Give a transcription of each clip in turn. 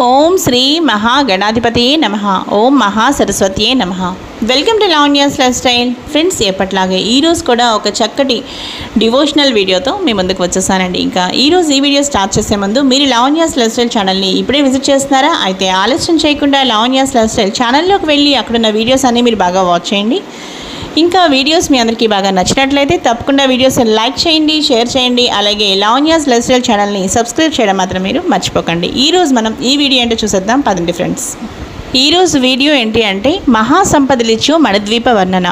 ఓం శ్రీ మహాగణాధిపతియే నమః. ఓం మహాసరస్వతియే నమః. Welcome to Lavanya's life style. Friends, ఎప్పట్లాగే ఈరోజు కూడా ఒక చక్కటి డివోషనల్ వీడియోతో మీ ముందుకు వచ్చేసానండి. ఇంకా ఈరోజు ఈ వీడియో స్టార్ట్ చేసే ముందు మీరు లావణ్యాస్ లైఫ్ స్టైల్ ఛానల్ని ఇప్పుడే విజిట్ చేస్తున్నారా? అయితే ఆలస్యం చేయకుండా లావణ్యాస్ లైఫ్ స్టైల్ ఛానల్లోకి వెళ్ళి అక్కడున్న వీడియోస్ అన్నీ మీరు బాగా వాచ్ చేయండి. ఇంకా వీడియోస్ మీ అందరికీ బాగా నచ్చినట్లయితే తప్పకుండా వీడియోస్ లైక్ చేయండి, షేర్ చేయండి. అలాగే లావణ్యాస్ లైఫ్ స్టైల్ ఛానల్ని సబ్స్క్రైబ్ చేయడం మాత్రం మీరు మర్చిపోకండి. ఈరోజు మనం ఈ వీడియో ఏంటో చూసేద్దాం పదండి ఫ్రెండ్స్. ఈరోజు వీడియో ఏంటి అంటే మహాసంపదలిచ్చు మణిద్వీప వర్ణన.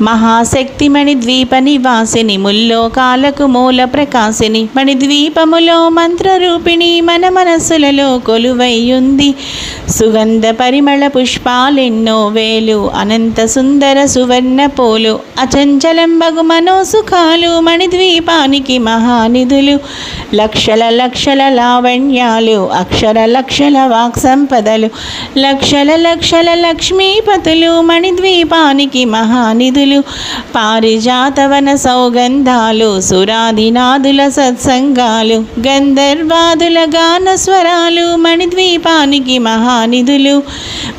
మహాశక్తి మణిద్వీప నివాసిని, ముల్లోకాలకు మూల ప్రకాశిని, మణిద్వీపములో మంత్రరూపిణి, మన మనస్సులలో కొలువైయుంది. సుగంధ పరిమళ పుష్పాలెన్నో వేలు, అనంత సుందర సువర్ణ పోలు, అచంచలంబగు మనోసుఖాలు, మణిద్వీపానికి మహానిధులు. లక్షల లక్షల లావణ్యాలు, అక్షర లక్షల వాక్ సంపదలు, లక్షల లక్షల లక్ష్మీపతులు, మణిద్వీపానికి మహానిధులు. పారిజాతవన సౌగంధాలు, సురాధినాదుల సత్సంగాలు, గంధర్వాదుల గాన స్వరాలు, మణిద్వీపానికి మహానిధులు.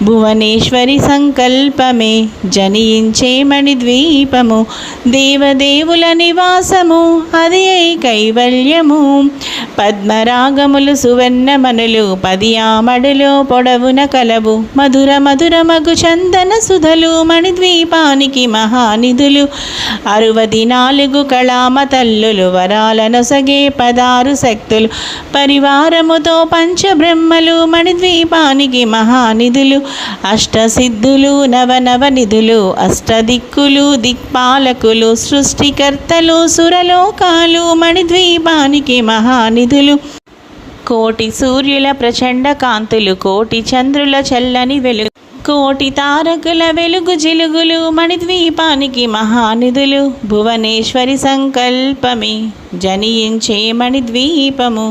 భువనేశ్వరి సంకల్పమే జనించే మణిద్వీపము, దేవదేవుల నివాసము అది కైవల్యము. పద్మరాగములు సువర్ణమనులు, పదియామడులో పొడవున కలవు, మధుర మధుర మగు చందన సుధలు, మణిద్వీపానికి మహానిధులు. 64 కళామ తల్లులు, వరాలనొసగే 16 శక్తులు, పరివారముతో పంచబ్రహ్మలు, మణిద్వీపానికి మహానిధులు. అష్టసిద్ధులు నవనవనిధులు, అష్టదిక్కులు దిక్పాలకులు, సృష్టికర్తలు సురలోకాలు, మణిద్వీపానికి మహానిధులు. కోటి సూర్యుల ప్రచండ కాంతులు, కోటి చంద్రుల చల్లని వెలుగు, కోటి తారకుల వెలుగు జిలుగులు, మణిద్వీపానికి మహానిధులు. భువనేశ్వరి సంకల్పమే జనించే మణిద్వీపము,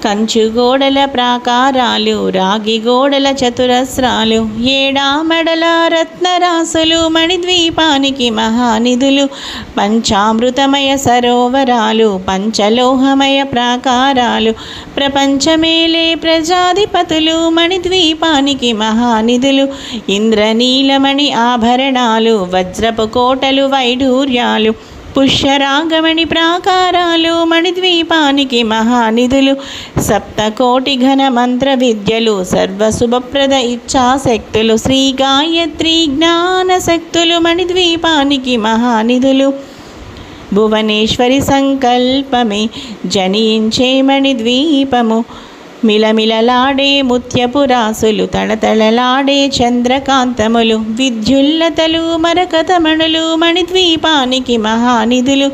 కంచు గోడల ప్రాకారాలు, రాగి గోడల చతురస్రాలు, ఏడామెడల రత్నరాసులు, మణిద్వీపానికి మహానిధులు. పంచామృతమయ సరోవరాలు, పంచలోహమయ ప్రాకారాలు, ప్రపంచమేలే ప్రజాధిపతులు, మణిద్వీపానికి మహానిధులు. ఇంద్రనీలమణి ఆభరణాలు, వజ్రపు కోటలు వైఢూర్యాలు, పుష్యరాగమణి ప్రాకారాలు, మణిద్వీపానికి మహానిధులు. సప్తకోటి ఘన మంత్ర విద్యలు, సర్వశుభప్రద ఇచ్ఛాశక్తులు, శ్రీ గాయత్రి జ్ఞాన శక్తులు, మణిద్వీపానికి మహానిధులు. భువనేశ్వరి సంకల్పమే జనించే మణిద్వీపము, మిలమిలలాడే ముత్యపురాసులు, తళతళలాడే చంద్రకాంతములు, విద్యుల్లతలు మరకతమణులు, మణిద్వీపానికి మహానిధులు.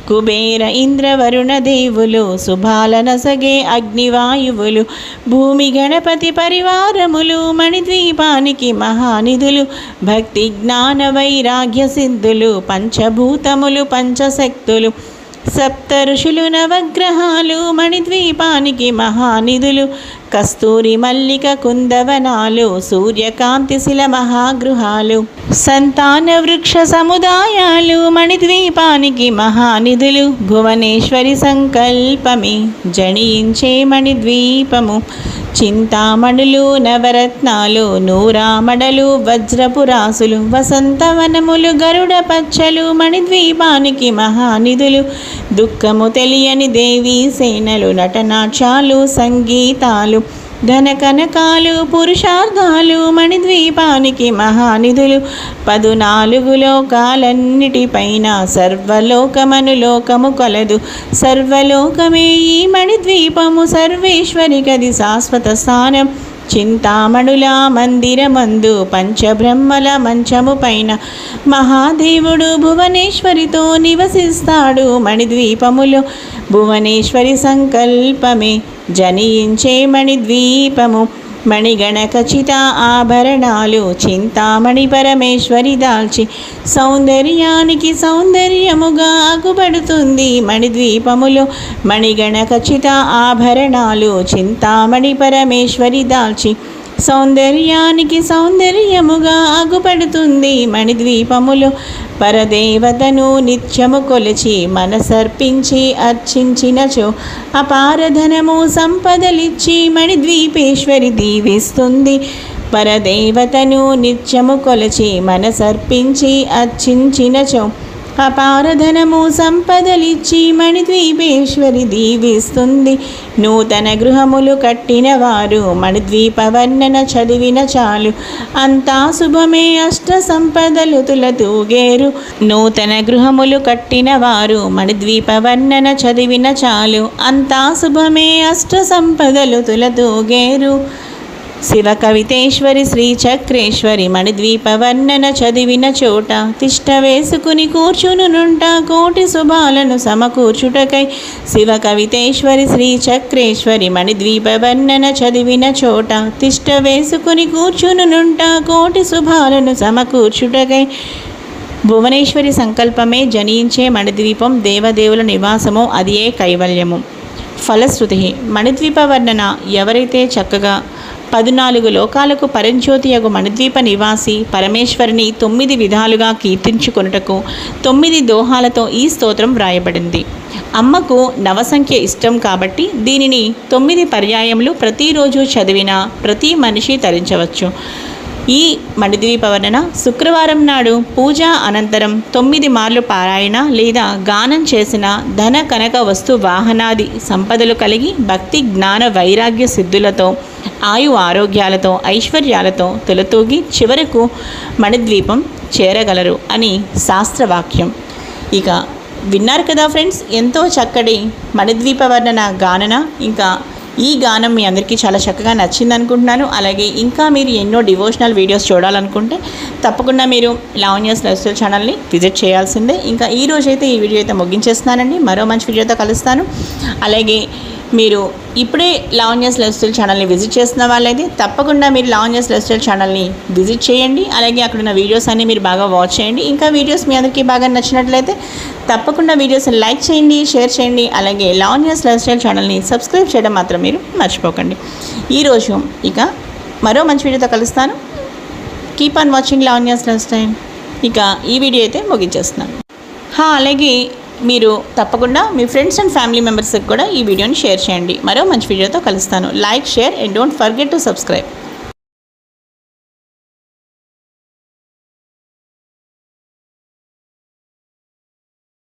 కుబేర ఇంద్రవరుణ దేవులు, శుభాలనసగే అగ్నివాయువులు, భూమి గణపతి పరివారములు, మణిద్వీపానికి మహానిధులు. భక్తి జ్ఞాన వైరాగ్య సిద్ధులు, పంచభూతములు పంచశక్తులు, సప్త ఋషులు నవగ్రహాలు, మణిద్వీపానికి మహానిధులు. కస్తూరి మల్లిక కుందవనాలు, సూర్యకాంతి శిల మహాగృహాలు, సంతాన వృక్ష సముదాయాలు, మణిద్వీపానికి మహానిధులు. భువనేశ్వరి సంకల్పమే జనించే మణిద్వీపము, చింతామణులు నవరత్నాలు, నూరామడలు వజ్రపురాసులు, వసంతవనములు గరుడ పచ్చలు, మణిద్వీపానికి మహానిధులు. దుఃఖము తెలియని దేవీ సేనలు, నటనాట్యాలు సంగీతాలు, ధనకనకాలు పురుషార్థాలు, మణిద్వీపానికి మహానిధులు. 14 లోకాలన్నిటిపైన సర్వలోకమను లోకము కలదు, సర్వలోకమే ఈ మణిద్వీపము, సర్వేశ్వరి గది శాశ్వత స్థానం. చింతామణుల మందిరమందు, పంచబ్రహ్మల మంచము పైన, మహాదేవుడు భువనేశ్వరితో నివసిస్తాడు మణిద్వీపములో. భువనేశ్వరి సంకల్పమే జనించే మణిద్వీపము, మణిగణ ఖచిత ఆభరణాలు, చింతామణి పరమేశ్వరి దాల్చి, సౌందర్యానికి సౌందర్యముగా అగుపడుతుంది మణిద్వీపములో. మణిగణ ఖచిత ఆభరణాలు, చింతామణి పరమేశ్వరి దాల్చి, సౌందర్యానికి సౌందర్యముగా అగుపడుతుంది మణిద్వీపములో పరదేవతను నిత్యము కొలిచి మనసర్పించి అర్చించినచో అపారధనము సంపదలిచ్చి మణిద్వీపేశ్వరి దీవిస్తుంది. పరదేవతను నిత్యము కొలిచి మనసర్పించి అర్చించినచో అపారధనము సంపదలిచ్చి మణిద్వీపేశ్వరి దీవిస్తుంది. నూతన గృహములు కట్టిన వారు మణిద్వీప వర్ణన చదివిన చాలు అంతా శుభమే అష్ట సంపదలు తులతూగేరు. నూతన గృహములు కట్టిన వారు మణిద్వీప వర్ణన చదివిన చాలు అంతా శుభమే అష్ట సంపదలు తులతూగేరు. శివ కవితేశ్వరి శ్రీ చక్రేశ్వరి మణిద్వీప వర్ణన చదివిన చోట తిష్ట వేసుకుని కూర్చునుంట కోటి శుభాలను సమకూర్చుటకై. శివ కవితేశ్వరి శ్రీ చక్రేశ్వరి మణిద్వీప వర్ణన చదివిన చోట తిష్ట వేసుకుని కూర్చునుంట కోటి శుభాలను సమకూర్చుటకై. భువనేశ్వరి సంకల్పమే జనించే మణిద్వీపం దేవదేవుల నివాసము అదియే కైవల్యము. ఫలశ్రుతి మణిద్వీప వర్ణన ఎవరైతే చక్కగా 14 లోకాలకు పరంజ్యోతియగు మణిద్వీప నివాసి పరమేశ్వరిని 9 విధాలుగా కీర్తించుకొనుటకు 9 దోహాలతో ఈ స్తోత్రం వ్రాయబడింది. అమ్మకు నవసంఖ్య ఇష్టం కాబట్టి దీనిని 9 పర్యాయములు ప్రతిరోజు చదివిన ప్రతి మనిషి తరించవచ్చు. ఈ మణిద్వీప వర్ణన శుక్రవారం నాడు పూజ అనంతరం 9 మార్లు పారాయణ లేదా గానం చేసిన ధన కనక వస్తు వాహనాది సంపదలు కలిగి భక్తి జ్ఞాన వైరాగ్య సిద్ధులతో ఆయు ఆరోగ్యాలతో ఐశ్వర్యాలతో తులతూగి చివరకు మణిద్వీపం చేరగలరు అని శాస్త్రవాక్యం. ఇక విన్నారు కదా ఫ్రెండ్స్, ఎంతో చక్కటి మణిద్వీప వర్ణన గానన. ఇంకా ఈ గానం మీ అందరికీ చాలా చక్కగా నచ్చింది అనుకుంటున్నాను. అలాగే ఇంకా మీరు ఎన్నో డివోషనల్ వీడియోస్ చూడాలనుకుంటే తప్పకుండా మీరు లావణ్యాస్ లైఫ్ స్టైల్ ఛానల్ని విజిట్ చేయాల్సిందే. ఇంకా ఈ రోజైతే ఈ వీడియో అయితే ముగించేస్తున్నానండి. మరో మంచి వీడియోతో కలుస్తాను. అలాగే మీరు ఇప్పుడే లావణ్యాస్ లైఫ్ స్టైల్ ఛానల్ని విజిట్ చేస్తున్న వాళ్ళైతే తప్పకుండా మీరు లావణ్యాస్ లైఫ్ స్టైల్ ఛానల్ని విజిట్ చేయండి. అలాగే అక్కడ ఉన్న వీడియోస్ అన్నీ మీరు బాగా వాచ్ చేయండి. ఇంకా వీడియోస్ మీ అందరికీ బాగా నచ్చినట్లయితే తప్పకుండా వీడియోస్ని లైక్ చేయండి, షేర్ చేయండి. అలాగే లావణ్యాస్ లైఫ్ స్టైల్ ఛానల్ని సబ్స్క్రైబ్ చేయడం మాత్రం మీరు మర్చిపోకండి. ఈరోజు ఇక మరో మంచి వీడియోతో కలుస్తాను. Keep on watching Lavanya's life style. ఇక ఈ వీడియో అయితే ముగించేస్తున్నాను. అలాగే మీరు తప్పకుండా మీ ఫ్రెండ్స్ అండ్ ఫ్యామిలీ మెంబర్స్కి కూడా ఈ వీడియోని షేర్ చేయండి. మరో మంచి వీడియోతో కలుస్తాను. Like, share and don't forget to subscribe.